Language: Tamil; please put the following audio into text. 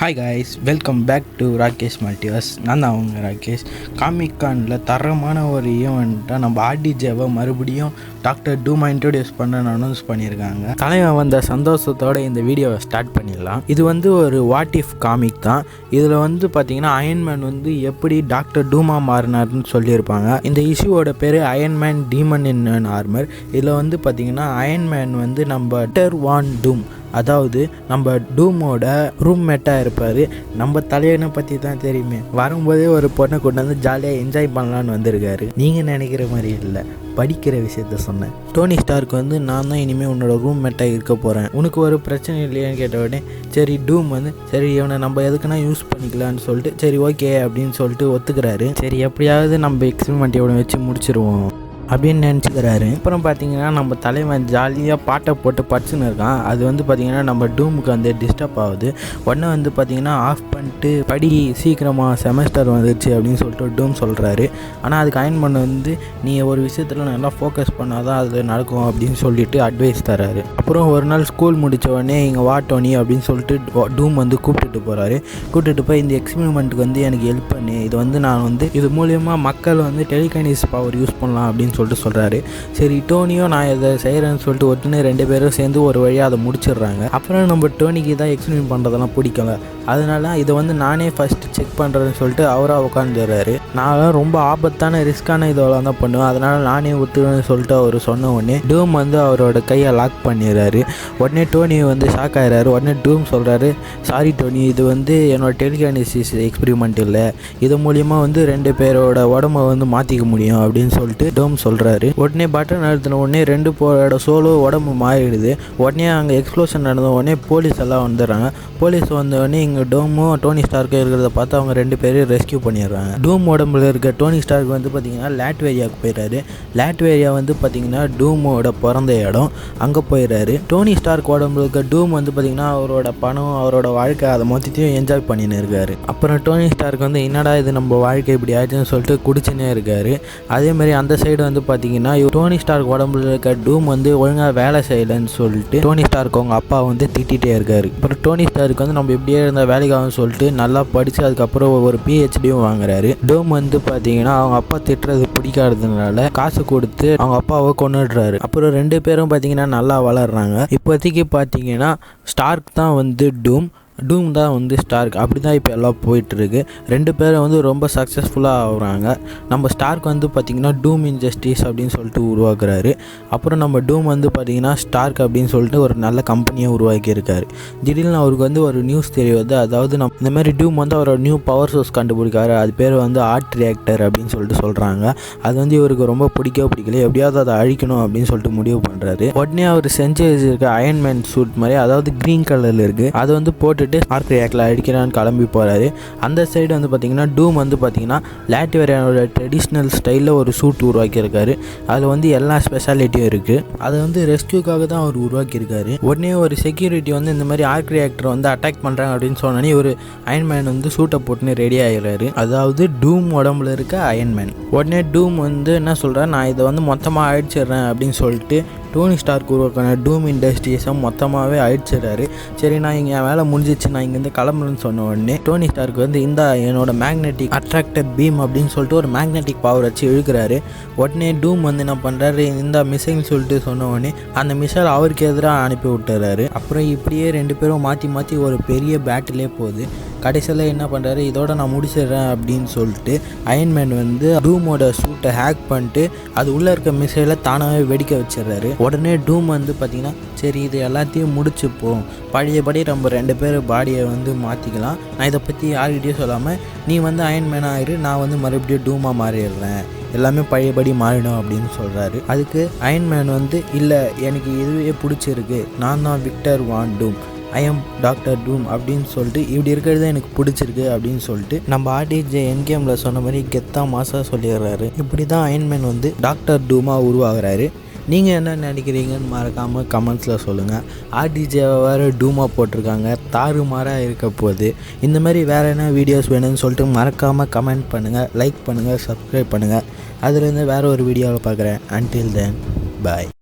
Hi guys, welcome back to Rakesh multiverse. நான் தான் அவங்க ராகேஷ். காமிக்கானில் தரமான ஒரு ஈவெண்ட்டாக நம்ம ஆர்டிஜேவை மறுபடியும் டாக்டர் டூமா இன்ட்ரடியூஸ் பண்ண அனௌன்ஸ் பண்ணியிருக்காங்க. தலைவன் வந்த சந்தோஷத்தோடு இந்த வீடியோவை ஸ்டார்ட் பண்ணிடலாம். இது ஒரு வாட் இஃப் காமிக் தான். இதில் பார்த்தீங்கன்னா அயன்மேன் எப்படி டாக்டர் டூமா மாறினார்னு சொல்லியிருப்பாங்க. இந்த இஷ்யூவோட பேர் அயன்மேன் டீமன் இன் ஆர்மர். இதில் பார்த்தீங்கன்னா அயன்மேன் நம்ம டர் வான் டூம், அதாவது நம்ம டூமோட ரூம்மேட்டாக இருப்பார். நம்ம தலைவனை பற்றி தான் தெரியுமே. வரும்போதே ஒரு பொண்ணை கொண்டு வந்து ஜாலியாக என்ஜாய் பண்ணலான்னு வந்திருக்காரு. நீங்கள் நினைக்கிற மாதிரி இல்லை, படிக்கிற விஷயத்த சொன்னேன். டோனி ஸ்டார்க் நான் தான் இனிமேல் உன்னோட ரூம்மேட்டாக இருக்க போகிறேன், உனக்கு ஒரு பிரச்சனை இல்லையான்னு கேட்ட உடனே சரி டூம் சரி இவனை நம்ம எதுக்குன்னா யூஸ் பண்ணிக்கலான்னு சொல்லிட்டு சரி ஓகே அப்படின்னு சொல்லிட்டு ஒத்துக்கிறாரு. சரி எப்படியாவது நம்ம எக்ஸ்பெரிமெண்ட் இவனை வச்சு முடிச்சிருவோம் அப்படின்னு நினச்சிக்கிறாரு. அப்புறம் பார்த்தீங்கன்னா நம்ம தலைவன் ஜாலியாக பாட்டை போட்டு படிச்சுன்னு இருக்கான். அது பார்த்தீங்கன்னா நம்ம டூமுக்கு டிஸ்டர்ப் ஆகுது. உடனே பார்த்தீங்கன்னா ஆஃப் பண்ணிட்டு படி, சீக்கிரமாக செமஸ்டர் வந்துடுச்சு அப்படின்னு சொல்லிட்டு டூம் சொல்கிறாரு. ஆனால் அதுக்கு அயன்மேன் நீ ஒரு விஷயத்தில் நல்லா ஃபோக்கஸ் பண்ணால் தான் அது நடக்கும் அப்படின்னு சொல்லிட்டு அட்வைஸ் தராரு. அப்புறம் ஒரு நாள் ஸ்கூல் முடித்த உடனே இங்கே வா டோனி அப்படின்னு சொல்லிட்டு டூம் கூப்பிட்டுட்டு போகிறாரு. கூப்பிட்டுட்டு போய் இந்த எக்ஸ்பெரிமெண்ட்டுக்கு எனக்கு ஹெல்ப் பண்ணி இது நான் இது மூலியமாக மக்கள் டெலிகைனஸ் பவர் யூஸ் பண்ணலாம் அப்படின்னு சொல்லிட்டு சொல்கிறாரு. சரி டோனியும் நான் இதை செய்கிறேன்னு சொல்லிட்டு ஒட்டுன்னு ரெண்டு பேரும் சேர்ந்து ஒரு வழியாக அதை முடிச்சிடுறாங்க. அப்புறம் நம்ம டோனிக்கு தான் எக்ஸ்பிளைன் பண்ணுறதெல்லாம் பிடிக்கல. அதனால இதை நானே ஃபஸ்ட்டு செக் பண்ணுறேன்னு சொல்லிட்டு அவராக உட்காந்துடுறாரு. நான் ரொம்ப ஆபத்தான ரிஸ்க்கான இதெல்லாம் தான் பண்ணுவேன், அதனால் நானே ஒத்துவேன்னு சொல்லிட்டு அவர் சொன்ன உடனே டூம் அவரோட கையை லாக் பண்ணிடுறாரு. உடனே டோனி ஷாக் ஆகிறாரு. உடனே டூம் சொல்கிறாரு, சாரி டோனி, இது என்னோட டெலிகைனசிஸ் எக்ஸ்பெரிமெண்ட் இல்லை, இது மூலியமாக ரெண்டு பேரோட உடம்பை மாற்றிக்க முடியும் அப்படின்னு சொல்லிட்டு டூம் சொல்கிறாரு. உடனே பட்டன் அழுத்தின உடனே ரெண்டு பேரோட சோலோ உடம்பு மாறிடுது. உடனே அங்கே எக்ஸ்ப்ளோஷன் நடந்த உடனே போலீஸ் எல்லாம் வந்துடுறாங்க. போலீஸ் வந்த உடனே இங்கே டோமும் டோனி ஸ்டார்க்கும் இருக்கிறத பார்த்து அவங்க ரெண்டு பேரும் ரெஸ்கியூ பண்ணிடுறாங்க. டூம் உடம்புல இருக்க டோனி ஸ்டார்க் பார்த்தீங்கன்னா லாட்வேரியாவுக்கு போயிடுறாரு. லாட்வேரியா பார்த்தீங்கன்னா டூமோட பிறந்த இடம், அங்கே போயிடுறாரு. டோனி ஸ்டார்க் உடம்புல இருக்க டூம் பார்த்தீங்கன்னா அவரோட பணம், அவரோட வாழ்க்கை, அதை மொத்தத்தையும் என்ஜாய் பண்ணின்னு இருக்காரு. அப்புறம் டோனி ஸ்டார்க் என்னடா இது நம்ம வாழ்க்கை இப்படி ஆச்சுன்னு சொல்லிட்டு குடிச்சுன்னே இருக்காரு. அதே மாதிரி அந்த சைடு பார்த்தீங்கன்னா டோனி ஸ்டார்க் உடம்புல இருக்க டூம் ஒழுங்காக வேலை செய்யலைன்னு சொல்லிட்டு டோனி ஸ்டார்க் அவங்க அப்பா திட்டிகிட்டே இருக்காரு. அப்புறம் டோனி ஸ்டார்க் நம்ம இப்படியே இருந்தால் வேலைக்காகன்னு சொல்லிட்டு நல்லா படித்து அதுக்கப்புறம் ஒரு PhDயும் வாங்குறாரு. டூம் பார்த்தீங்கன்னா அவங்க அப்பா திட்டுறது பிடிக்காததுனால காசு கொடுத்து அவங்க அப்பாவை கொன்னுடுறாரு. அப்புறம் ரெண்டு பேரும் பார்த்தீங்கன்னா நல்லா வளர்றாங்க. இப்போதைக்கு பார்த்தீங்கன்னா ஸ்டார்க் தான் டூம் தான் ஸ்டார்க், அப்படி தான் இப்போ எல்லாம் போயிட்டுருக்கு. ரெண்டு பேரும் ரொம்ப சக்ஸஸ்ஃபுல்லாக ஆகுறாங்க. நம்ம ஸ்டார்க் பார்த்திங்கன்னா டூம் இன்ஜஸ்டிஸ் அப்படின்னு சொல்லிட்டு உருவாக்குறாரு. அப்புறம் நம்ம டூம் பார்த்திங்கன்னா ஸ்டார்க் அப்படின்னு சொல்லிட்டு ஒரு நல்ல கம்பெனியை உருவாக்கியிருக்காரு. திடீர்னு அவருக்கு ஒரு நியூஸ் தெரிய வருது. அதாவது நம்ம இந்த மாதிரி டூம் அவரோட நியூ பவர் சோர்ஸ் கண்டுபிடிக்காரு. அது பேர் ஆர்ட் ரியாக்டர் அப்படின்னு சொல்லிட்டு சொல்கிறாங்க. அது இவருக்கு ரொம்ப பிடிக்கல, எப்படியாவது அதை அழிக்கணும் அப்படின்னு சொல்லிட்டு முடிவு பண்ணுறாரு. உடனே அவர் செஞ்சு வச்சிருக்க அயன்மேன் சூட் மாதிரி, அதாவது க்ரீன் கலரில் இருக்குது, அது போட்டு ஆர்க் ரியாக்டரில் அடிக்கிறான்னு கிளம்பி போகிறாரு. அந்த சைடு பார்த்தீங்கன்னா டூம் பார்த்தீங்கன்னா லாட்வேரியானோட ட்ரெடிஷ்னல் ஸ்டைலில் ஒரு சூட் உருவாக்கியிருக்காரு. அதில் எல்லா ஸ்பெஷாலிட்டியும் இருக்குது. அதை ரெஸ்கியூக்காக தான் அவர் உருவாக்கியிருக்காரு. உடனே ஒரு செக்யூரிட்டி இந்த மாதிரி ஆர்க் ரியாக்டர் அட்டாக் பண்ணுறாங்க அப்படின்னு சொன்னோன்னே ஒரு அயன்மேன் சூட்டை போட்டுன்னு ரெடி ஆகிடுறாரு. அதாவது டூம் உடம்புல இருக்க அயன்மேன். உடனே டூம் என்ன சொல்கிறார், நான் இதை மொத்தமாக அழிச்சிடுறேன் அப்படின்னு சொல்லிட்டு டோனி ஸ்டார்க் உருவாக்கின டூம் இண்டஸ்ட்ரீஸை மொத்தமாகவே அழிச்சிடுறாரு. சரி நான் இங்கே என் வேலை முடிஞ்சிச்சு, நான் இங்கேருந்து கிளம்புறேன்னு சொன்ன உடனே டோனி ஸ்டார்க் இந்த என்னோட மேக்னெட்டிக் அட்ராக்டட் பீம் அப்படின்னு சொல்லிட்டு ஒரு மேக்னெட்டிக் பவர் வச்சு இழுக்கிறாரு. உடனே டூம் என்ன பண்ணுறாரு, இந்த மிசைல்னு சொல்லிட்டு சொன்ன உடனே அந்த மிசைல் அவருக்கு எதிராக அனுப்பி விட்டுறாரு. அப்புறம் இப்படியே ரெண்டு பேரும் மாற்றி ஒரு பெரிய பேட்டிலே போகுது. கடைசியில் என்ன பண்ணுறாரு, இதோட நான் முடிச்சிடுறேன் அப்படின்னு சொல்லிட்டு அயன்மேன் டூமோட சூட்டை ஹேக் பண்ணிட்டு அது உள்ளே இருக்க மிசைலை தானாகவே வெடிக்க வச்சிடுறாரு. உடனே டூம் பார்த்திங்கன்னா சரி இது எல்லாத்தையும் முடிச்சுப்போம், பழையபடி நம்ம ரெண்டு பேர் பாடியை மாற்றிக்கலாம், நான் இதை பற்றி யார்கிட்டையும் சொல்லாமல் நீ அயன்மேன் ஆகிரு, நான் மறுபடியும் டூமாக மாறிடுறேன், எல்லாமே பழையபடி மாறிடும் அப்படின்னு சொல்கிறாரு. அதுக்கு அயன்மேன் இல்லை எனக்கு இதுவே பிடிச்சிருக்கு, நான் தான் Victor Von Doom, I am Doctor Doom அப்படின்னு சொல்லிட்டு இப்படி இருக்கிறது எனக்கு பிடிச்சிருக்கு அப்படின்னு சொல்லிட்டு நம்ம ஆர்டிஜே என்கேமில் சொன்ன மாதிரி கெத்தா மாசாக சொல்லிடுறாரு. இப்படி தான் அயன்மேன் டாக்டர் டூமாக உருவாகிறாரு. நீங்கள் என்ன நினைக்கிறீங்கன்னு மறக்காமல் கமெண்ட்ஸில் சொல்லுங்கள். ஆர்டிஜேவை வேறு டூமாக போட்டிருக்காங்க, தாறுமாறாக இருக்க போகுது. இந்த மாதிரி வேறு என்ன வீடியோஸ் வேணும்னு சொல்லிட்டு மறக்காமல் கமெண்ட் பண்ணுங்கள், லைக் பண்ணுங்கள், சப்ஸ்கிரைப் பண்ணுங்கள். அதுலேருந்து வேறு ஒரு வீடியோவில் பார்க்குறேன். அன்டில் தென் பாய்.